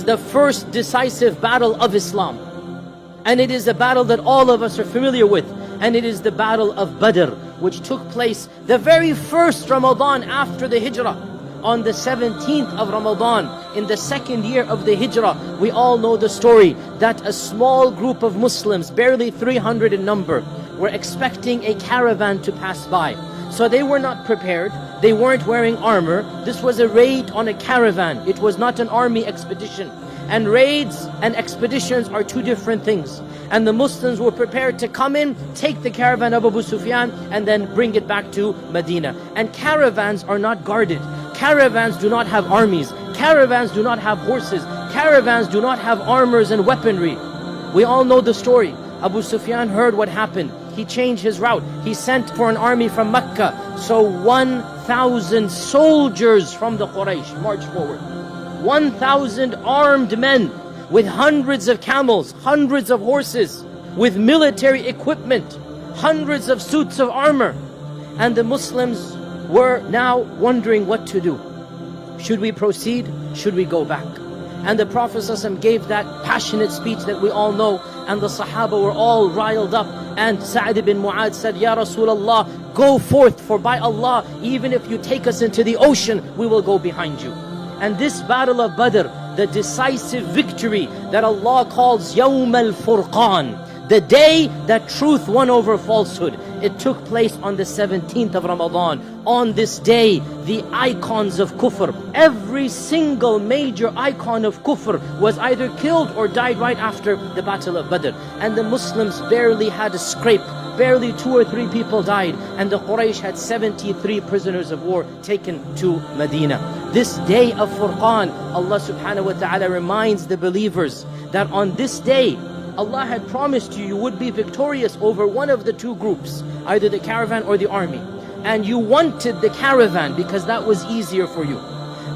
was the first decisive battle of Islam. And it is a battle that all of us are familiar with. And it is the battle of Badr, which took place the very first Ramadan after the Hijrah. On the 17th of Ramadan, in the second year of the Hijrah, we all know the story that a small group of Muslims, barely 300 in number, were expecting a caravan to pass by. So they were not prepared, they weren't wearing armor. This was a raid on a caravan. It was not an army expedition. And raids and expeditions are two different things. And the Muslims were prepared to come in, take the caravan of Abu Sufyan, and then bring it back to Medina. And caravans are not guarded. Caravans do not have armies. Caravans do not have horses. Caravans do not have armors and weaponry. We all know the story. Abu Sufyan heard what happened. He changed his route. He sent for an army from Mecca. So 1,000 soldiers from the Quraysh marched forward. 1,000 armed men with hundreds of camels, hundreds of horses, with military equipment, hundreds of suits of armor. And the Muslims were now wondering what to do. Should we proceed? Should we go back? And the Prophet ﷺ gave that passionate speech that we all know, and the Sahaba were all riled up. And Sa'd ibn Mu'adh said, Ya Rasulullah, go forth, for by Allah, even if you take us into the ocean, we will go behind you. And this battle of Badr, the decisive victory that Allah calls Yawm al-Furqan, the day that truth won over falsehood, it took place on the 17th of Ramadan. On this day, the icons of kufr, every single major icon of kufr was either killed or died right after the battle of Badr. And the Muslims barely had a scrape. Barely 2 or 3 people died, and the Quraysh had 73 prisoners of war taken to Medina. This day of Furqan, Allah subhanahu wa ta'ala reminds the believers that on this day, Allah had promised you would be victorious over one of the two groups, either the caravan or the army. And you wanted the caravan because that was easier for you.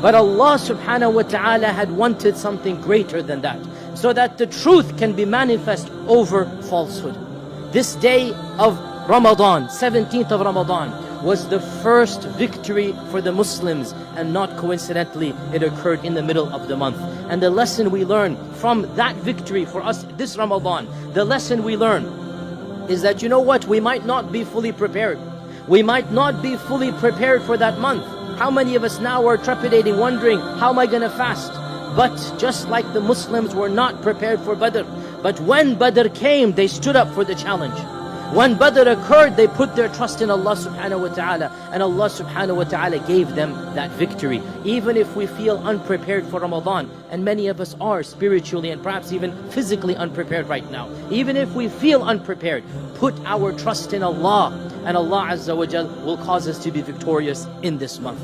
But Allah subhanahu wa ta'ala had wanted something greater than that, so that the truth can be manifest over falsehood. This day of Ramadan, 17th of Ramadan, was the first victory for the Muslims, and not coincidentally, it occurred in the middle of the month. And the lesson we learn from that victory for us this Ramadan, the lesson we learn is that, you know what, we might not be fully prepared. We might not be fully prepared for that month. How many of us now are trepidating, wondering, how am I going to fast? But just like the Muslims were not prepared for Badr, but when Badr came, they stood up for the challenge. When Badr occurred, they put their trust in Allah subhanahu wa ta'ala, and Allah subhanahu wa ta'ala gave them that victory. Even if we feel unprepared for Ramadan, and many of us are spiritually and perhaps even physically unprepared right now, even if we feel unprepared, put our trust in Allah, and Allah Azza wa Jal will cause us to be victorious in this month.